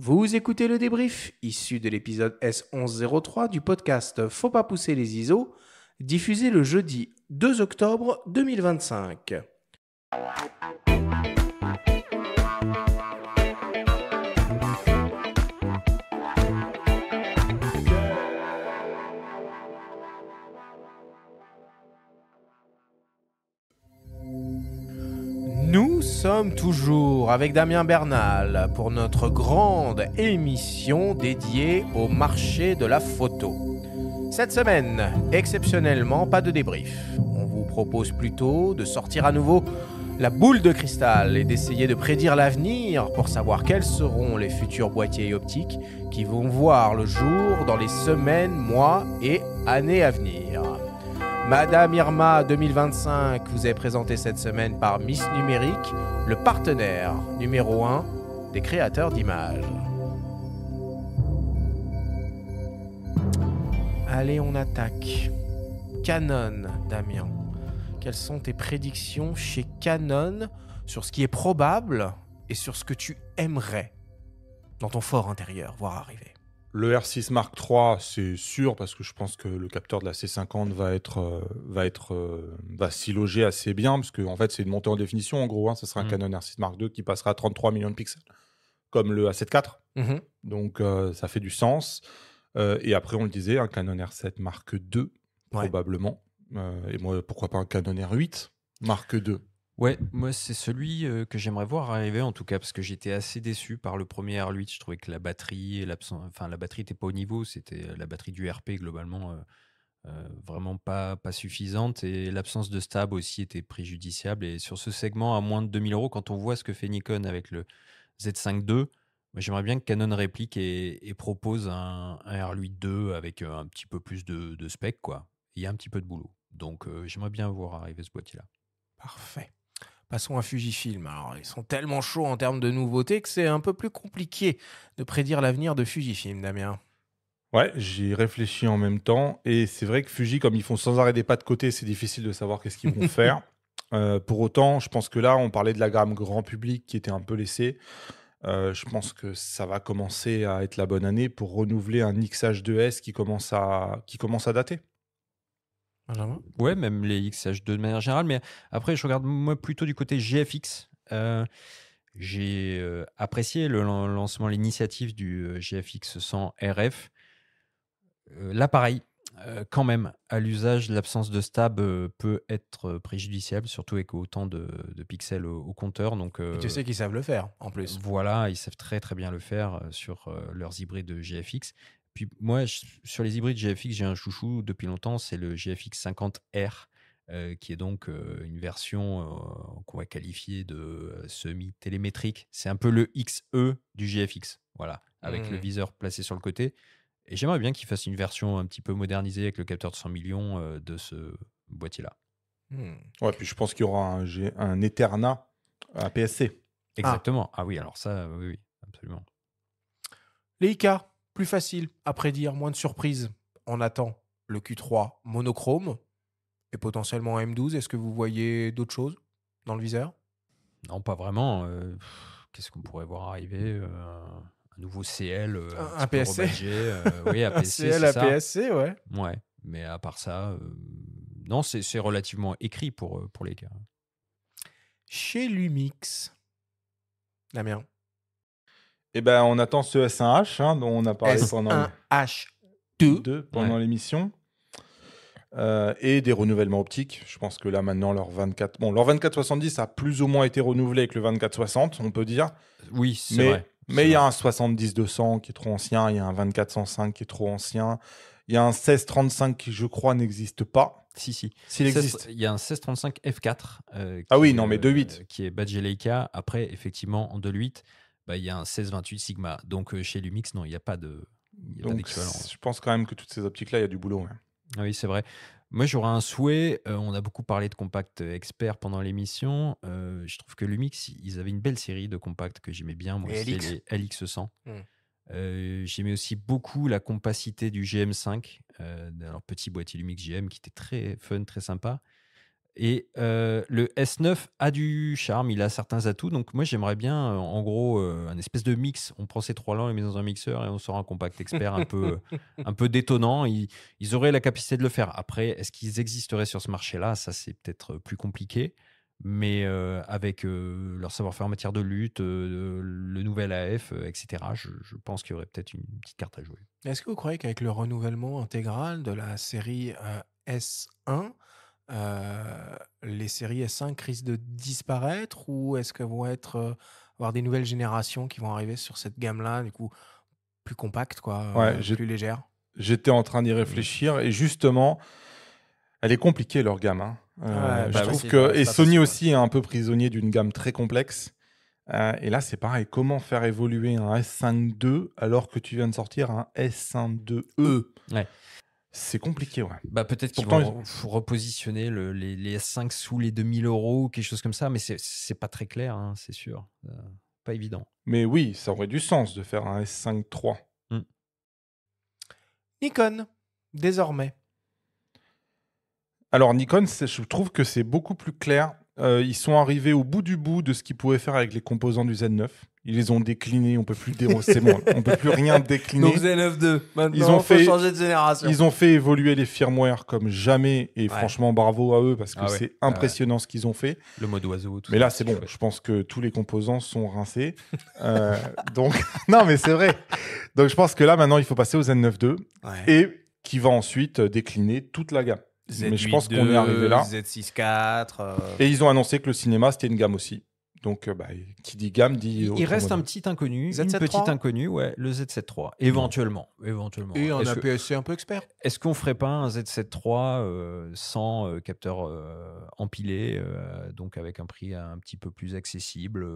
Vous écoutez le débrief, issu de l'épisode S1103 du podcast Faut pas pousser les ISO, diffusé le jeudi 2 octobre 2025. Nous sommes toujours avec Damien Bernal pour notre grande émission dédiée au marché de la photo. Cette semaine, exceptionnellement, pas de débrief. On vous propose plutôt de sortir à nouveau la boule de cristal et d'essayer de prédire l'avenir pour savoir quels seront les futurs boîtiers optiques qui vont voir le jour dans les semaines, mois et années à venir. Madame Irma 2025 vous est présentée cette semaine par Miss Numérique, le partenaire numéro 1 des créateurs d'images. Allez, on attaque. Canon, Damien. Quelles sont tes prédictions chez Canon sur ce qui est probable et sur ce que tu aimerais dans ton fort intérieur voir arriver? Le R6 Mark III, c'est sûr, parce que je pense que le capteur de la C50 va s'y loger assez bien, parce que en fait, c'est une montée en définition, en gros. Ça sera un Canon R6 Mark II qui passera à 33 millions de pixels, comme le A7 IV. Donc, ça fait du sens. Et après, on le disait, un Canon R7 Mark II, probablement. Et moi, pourquoi pas un Canon R8 Mark II. Ouais, moi c'est celui que j'aimerais voir arriver en tout cas parce que j'étais assez déçu par le premier R8. Je trouvais que la batterie, la batterie était pas au niveau. C'était la batterie du RP globalement vraiment pas suffisante et l'absence de stab aussi était préjudiciable. Et sur ce segment à moins de 2000 €, quand on voit ce que fait Nikon avec le Z5 II, moi, j'aimerais bien que Canon réplique et propose un R8 II avec un petit peu plus de spec quoi. Il y a un petit peu de boulot. Donc j'aimerais bien voir arriver ce boîtier là. Parfait. Passons à Fujifilm. Alors, ils sont tellement chauds en termes de nouveautés que c'est un peu plus compliqué de prédire l'avenir de Fujifilm, Damien. Ouais, j'y réfléchis en même temps. Et c'est vrai que Fuji, comme ils font sans arrêt des pas de côté, c'est difficile de savoir qu'est-ce qu'ils vont faire. Pour autant, je pense que là, on parlait de la gamme grand public qui était un peu laissée. Je pense que ça va commencer à être la bonne année pour renouveler un XH2S qui commence à dater. Benjamin ? Ouais, même les XH2 de manière générale. Mais après, je regarde moi plutôt du côté GFX. J'ai apprécié le lancement, l'initiative du GFX 100 RF. Là, pareil, quand même, à l'usage, l'absence de stab peut être préjudiciable, surtout avec autant de pixels au compteur. Donc, Et tu sais qu'ils savent le faire, en plus. voilà, ils savent très très bien le faire sur leurs hybrides de GFX. Puis moi, sur les hybrides GFX, j'ai un chouchou depuis longtemps, c'est le GFX 50R, qui est donc une version qu'on va qualifier de semi-télémétrique. C'est un peu le XE du GFX, voilà, avec le viseur placé sur le côté. Et j'aimerais bien qu'ils fassent une version un petit peu modernisée avec le capteur de 100 millions de ce boîtier-là. Ouais, puis je pense qu'il y aura un Eterna APS-C. Exactement. Ah oui, alors ça, oui, absolument. Les IK, plus facile à prédire, moins de surprises. On attend le Q3 monochrome et potentiellement M12. Est-ce que vous voyez d'autres choses dans le viseur ? Non, pas vraiment. Qu'est-ce qu'on pourrait voir arriver un nouveau CL, un PSC. Oui, APS-C, CL c'est ça. APS-C, ouais. Ouais, mais à part ça, non, c'est relativement écrit pour les gars. Chez Lumix, Damien. Eh ben, on attend ce S1H dont on a parlé pendant S1H2 l'émission. Et des renouvellements optiques. Je pense que là, maintenant, leur 24-70 a plus ou moins été renouvelé avec le 24-60, on peut dire. Oui, c'est vrai. Mais il y a un 70-200 qui est trop ancien, il y a un 24-105 qui est trop ancien, il y a un 16-35 qui, je crois, n'existe pas. Si. S'il existe. Il y a un 1635 F4. Mais 2.8. Qui est badge Leica. Après, effectivement, en 2.8, il y a un 1628 Sigma. Donc, chez Lumix, non, il n'y a pas d'équivalent. Je pense quand même que toutes ces optiques-là, il y a du boulot. Ouais. Oui, c'est vrai. Moi, j'aurais un souhait. On a beaucoup parlé de compacts experts pendant l'émission. Je trouve que Lumix, ils avaient une belle série de compacts que j'aimais bien. Moi, c'était les LX100. J'aimais aussi beaucoup la compacité du GM5, de leur petit boîtier Lumix GM qui était très fun, très sympa. Et le S9 a du charme, il a certains atouts. Donc moi, j'aimerais bien, en gros, un espèce de mix. On prend ces trois-là, on les met dans un mixeur et on sort un compact expert un peu détonnant. Ils auraient la capacité de le faire. Après, est-ce qu'ils existeraient sur ce marché-là? Ça, c'est peut-être plus compliqué. Mais avec leur savoir-faire en matière de lutte, le nouvel AF, etc., je pense qu'il y aurait peut-être une petite carte à jouer. Est-ce que vous croyez qu'avec le renouvellement intégral de la série S1, les séries S5 risquent de disparaître ou est-ce qu'elles vont avoir des nouvelles générations qui vont arriver sur cette gamme-là, du coup, plus compacte, quoi, Ouais, plus légère? j'étais en train d'y réfléchir et justement, elle est compliquée leur gamme, hein. Ouais, Je bah oui, trouve c'est que pas et Sony facile, ouais. aussi est un peu prisonnier d'une gamme très complexe. Et là, c'est pareil. Comment faire évoluer un S5 II alors que tu viens de sortir un S5 2E? Ouais. C'est compliqué, ouais. Bah, peut-être qu'ils Pourtant, vont repositionner les S5 sous les 2000 euros, quelque chose comme ça, mais c'est pas très clair, hein, c'est sûr. Pas évident. mais oui, ça aurait du sens de faire un S5 III. Nikon, désormais. Alors Nikon, je trouve que c'est beaucoup plus clair. Ils sont arrivés au bout du bout de ce qu'ils pouvaient faire avec les composants du Z9. Ils les ont déclinés, on peut plus c'est bon, on peut plus rien décliner. Donc Z9 II, maintenant, Ils ont fait- changer de génération. Ils ont fait évoluer les firmware comme jamais et Ouais. franchement bravo à eux parce que Ah ouais. c'est impressionnant ce qu'ils ont fait. Le mode oiseau, tout Mais ça, là c'est bon, chouette. je pense que tous les composants sont rincés. Donc non mais c'est vrai. Donc je pense que là maintenant il faut passer au Z9 II Ouais. et qui va ensuite décliner toute la gamme. Mais je pense qu'on est arrivé là. Z6 IV. Et ils ont annoncé que le cinéma, c'était une gamme aussi. Donc, qui dit gamme dit. Il autre reste un modèle. petit inconnu, Z7 une petite III? inconnue, ouais, le Z7 III, éventuellement. Et un Est-ce que- APS-C un peu expert. Est-ce qu'on ferait pas un Z7 III sans capteur empilé, donc avec un prix un petit peu plus accessible,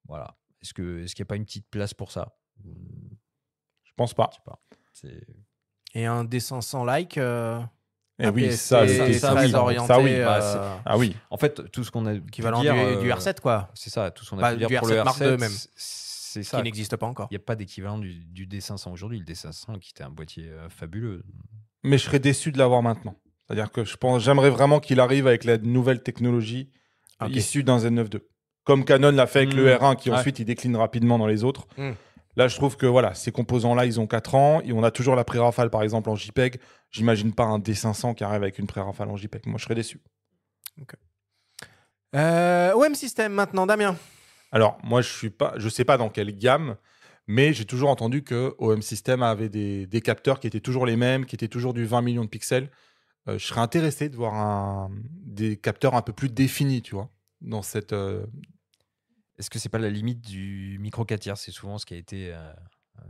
voilà. Est-ce qu'il n'y a pas une petite place pour ça? Je pense pas. Je sais pas. C'est- Et un D500 like. Et oui, APS-C, ça, le ça, très oui. orienté. Ça, oui. Bah, Ah oui. En fait, tout ce qu'on a pu Équivalent dire, du R7, quoi. c'est ça, tout ce qu'on a Bah, pu dire du pour R7 le Mark R7, II même. c'est Qui ça. n'existe pas encore. Il n'y a pas d'équivalent du D500 aujourd'hui. Le D500 qui était un boîtier fabuleux. Mais je serais déçu de l'avoir maintenant. C'est-à-dire que j'aimerais vraiment qu'il arrive avec la nouvelle technologie Ok. issue d'un Z9 II. Comme Canon l'a fait avec le R1, qui Ouais. ensuite il décline rapidement dans les autres. Mm. Là, je trouve que voilà, ces composants-là, ils ont 4 ans. Et on a toujours la pré-rafale, par exemple, en JPEG. J'imagine pas un D500 qui arrive avec une pré-rafale en JPEG. Moi, je serais déçu. OM System maintenant, Damien. Alors, moi, je sais pas dans quelle gamme, mais j'ai toujours entendu que OM System avait des capteurs qui étaient toujours les mêmes, qui étaient toujours du 20 millions de pixels. Je serais intéressé de voir des capteurs un peu plus définis, tu vois, dans cette. Est-ce que c'est pas la limite du micro 4 tiers? C'est souvent ce qui a été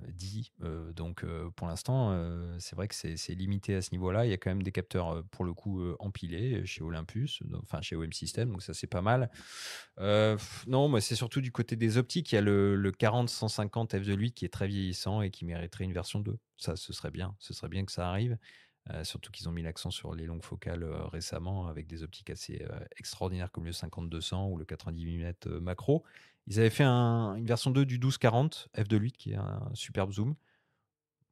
dit. Donc, pour l'instant, c'est vrai que c'est limité à ce niveau-là. Il y a quand même des capteurs, pour le coup, empilés chez Olympus, enfin chez OM System, donc ça, c'est pas mal. Non, moi, c'est surtout du côté des optiques. Il y a le 40-150 f de 8 qui est très vieillissant et qui mériterait une version 2. Ça, ce serait bien. Ce serait bien que ça arrive. Surtout qu'ils ont mis l'accent sur les longues focales récemment avec des optiques assez extraordinaires comme le 50-200 ou le 90 mm macro. Ils avaient fait une version 2 du 12-40 f2.8 qui est un superbe zoom.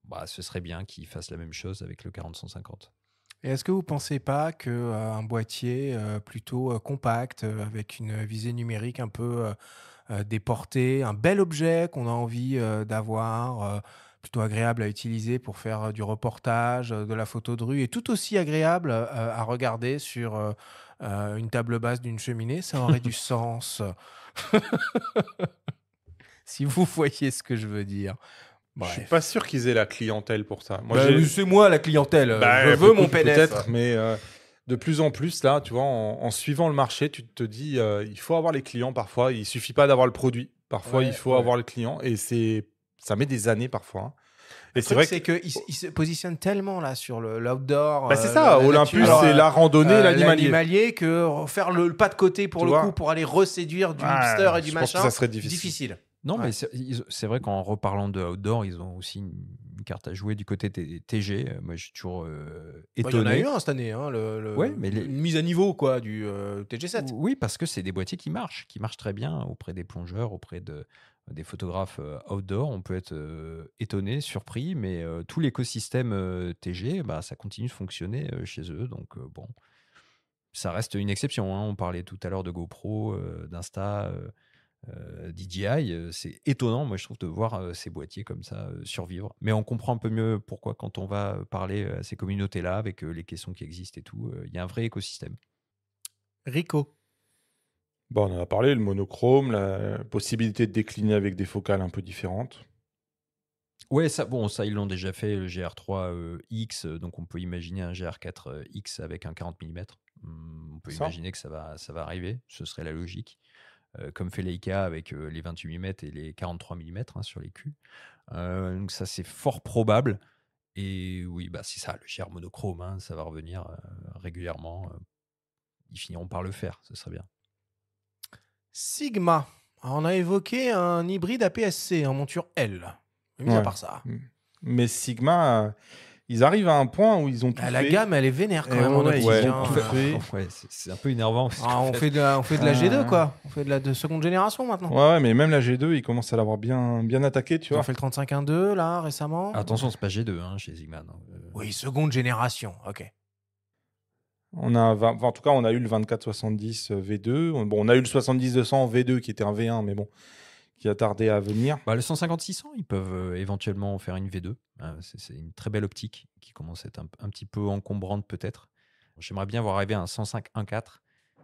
Bah, ce serait bien qu'ils fassent la même chose avec le 40-150. Et est-ce que vous ne pensez pas qu'un boîtier plutôt compact, avec une visée numérique un peu déportée, un bel objet qu'on a envie d'avoir, plutôt agréable à utiliser pour faire du reportage, de la photo de rue, et tout aussi agréable à regarder sur une table basse d'une cheminée, ça aurait du sens. Si vous voyez ce que je veux dire. Je suis Bref. pas sûr qu'ils aient la clientèle pour ça. Moi, Bah, c'est moi la clientèle. Bah, je veux mon peut- PDF. Peut-être, mais de plus en plus, là, tu vois, en suivant le marché, tu te dis, il faut avoir les clients parfois. Il suffit pas d'avoir le produit. Parfois, Ouais, il faut ouais. avoir le client. Et ça met des années parfois, hein. Et Le c'est vrai truc, que c'est qu'il se positionne tellement là sur l'outdoor. bah, c'est ça, la Olympus, nature, c'est la randonnée, l'animalier. l'animalier, que faire le pas de côté pour Tu le vois coup, pour aller reséduire du Ouais, hipster et du je pense que machin. ça serait difficile. Difficile. Non, Ouais. mais c'est vrai qu'en reparlant de outdoor, ils ont aussi une carte à jouer du côté TG. Moi, je suis toujours Il y en a étonné. eu un cette année, hein, Ouais, mais une mise à niveau quoi, du TG7. Oui, parce que c'est des boîtiers qui marchent très bien auprès des plongeurs, auprès des photographes outdoor. On peut être étonné, surpris, mais tout l'écosystème TG, bah, ça continue de fonctionner chez eux. Donc, bon, ça reste une exception, hein. On parlait tout à l'heure de GoPro, d'Insta, DJI. C'est étonnant, moi, je trouve, de voir ces boîtiers comme ça survivre. Mais on comprend un peu mieux pourquoi, quand on va parler à ces communautés-là, avec les questions qui existent et tout, il y a un vrai écosystème. Rico. Bon, on en a parlé, le monochrome, la possibilité de décliner avec des focales un peu différentes. Ouais, ça, ils l'ont déjà fait, le GR3 X, donc on peut imaginer un GR4 X avec un 40 mm. On peut Ça. imaginer que ça va arriver, ce serait la logique. Comme fait Leica avec les 28 mm et les 43 mm sur les culs. Donc ça, c'est fort probable. Et oui, bah c'est ça, le GR monochrome, hein, ça va revenir régulièrement. Ils finiront par le faire, ce serait bien. Sigma. Alors, on a évoqué un hybride APS-C en monture L. Mais mis à Ouais. part ça. Mais Sigma, ils arrivent à un point où ils ont tout La fait. gamme, elle est vénère quand Eh même en ouais, optique. ils hein. ont tout fait. Ouais, c'est un peu énervant. Parce On qu'en fait de la G2, Ah. quoi. On fait de seconde génération maintenant. Ouais, mais même la G2, ils commencent à l'avoir bien attaqué, tu Ils ont vois. fait le 35.1.2 là récemment. Attention, c'est pas G2 hein, chez Sigma. Non. Oui, seconde génération. Ok. On a, en tout cas, on a eu le 2470 V2. Bon, on a eu le 70-200 V2 qui était un V1, mais bon, qui a tardé à venir. Bah, le 150-600, ils peuvent éventuellement faire une V2. C'est une très belle optique qui commence à être un petit peu encombrante peut-être. J'aimerais bien voir arriver un 105 1.4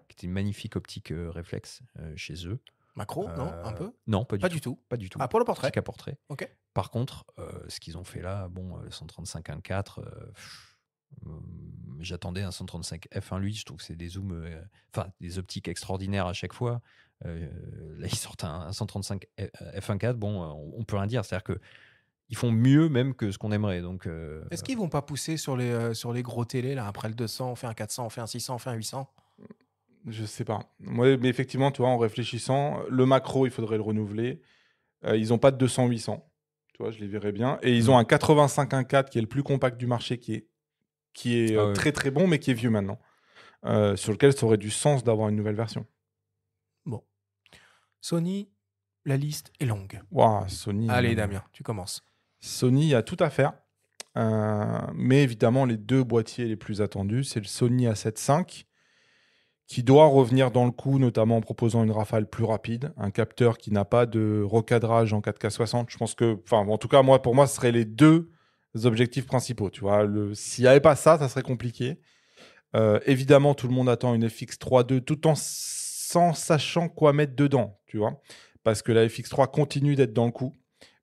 qui était une magnifique optique réflexe chez eux. Macro, non? Un peu? Non, pas Pas du du tout. Pas du tout. Ah, pour le portrait. Optique à portrait. Ok. Par contre, ce qu'ils ont fait là, le 135 1.4, j'attendais un 135 f1 lui, je trouve que c'est des zooms, des optiques extraordinaires à chaque fois. Là, ils sortent un 135 f1.4, on peut rien dire, c'est-à-dire que ils font mieux même que ce qu'on aimerait. Donc, Est-ce qu'ils vont pas pousser sur les gros télés là après le 200, on fait un 400, on fait un 600, on fait un 800? Je sais pas. Ouais, mais effectivement, tu vois, en réfléchissant, le macro, il faudrait le renouveler. Ils n'ont pas de 200-800. Tu vois, je les verrais bien. Et ils ont un 85 1.4 qui est le plus compact du marché, qui est Ah ouais. très très bon, mais qui est vieux maintenant. Sur lequel ça aurait du sens d'avoir une nouvelle version. Bon. Sony, la liste est longue. Waouh, Sony. Allez, Damien, tu commences. Sony a tout à faire. Mais évidemment, les deux boîtiers les plus attendus, c'est le Sony A7 V, qui doit revenir dans le coup, notamment en proposant une rafale plus rapide, un capteur qui n'a pas de recadrage en 4K 60. Je pense que, en tout cas, pour moi, ce seraient les deux objectifs principaux. Tu vois, s'il n'y avait pas ça, ça serait compliqué. Évidemment, tout le monde attend une FX3.2 sans sachant quoi mettre dedans, tu vois, parce que la FX3 continue d'être dans le coup.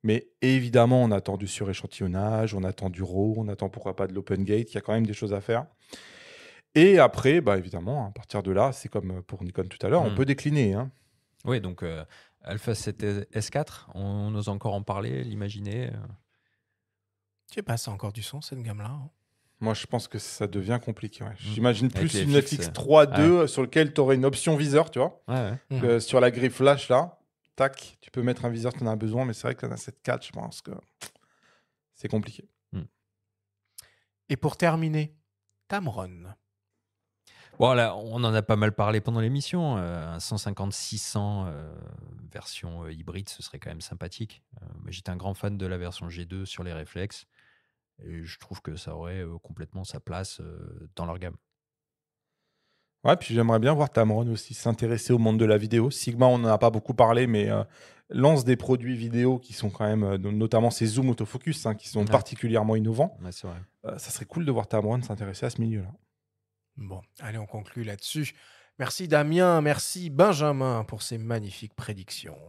Mais évidemment, on attend du suréchantillonnage, on attend du RAW, on attend pourquoi pas de l'open gate. Il y a quand même des choses à faire. Et après, évidemment, à partir de là, c'est comme pour Nikon tout à l'heure, on peut décliner. Hein. Oui, donc Alpha 7 S4, on ose encore en parler, l'imaginer. Je sais pas, c'est encore du son cette gamme-là. Hein. Moi, je pense que ça devient compliqué. Ouais. J'imagine plus une FX, FX3.2 sur lequel tu aurais une option viseur, tu vois. Ouais. Sur la grille flash, là, tac, tu peux mettre un viseur si tu en as besoin, mais c'est vrai que la 7.4, je pense que c'est compliqué. Et pour terminer, Tamron. Bon, là, on en a pas mal parlé pendant l'émission. Un 150-600 version hybride, ce serait quand même sympathique. J'étais un grand fan de la version G2 sur les réflexes. Et je trouve que ça aurait complètement sa place dans leur gamme. Ouais, puis j'aimerais bien voir Tamron aussi s'intéresser au monde de la vidéo. Sigma, on n'en a pas beaucoup parlé, mais lance des produits vidéo qui sont quand même, notamment ces zooms autofocus, qui sont particulièrement innovants. Ouais, c'est vrai. Ça serait cool de voir Tamron s'intéresser à ce milieu-là. Bon, allez, on conclut là-dessus. Merci Damien, merci Benjamin pour ces magnifiques prédictions.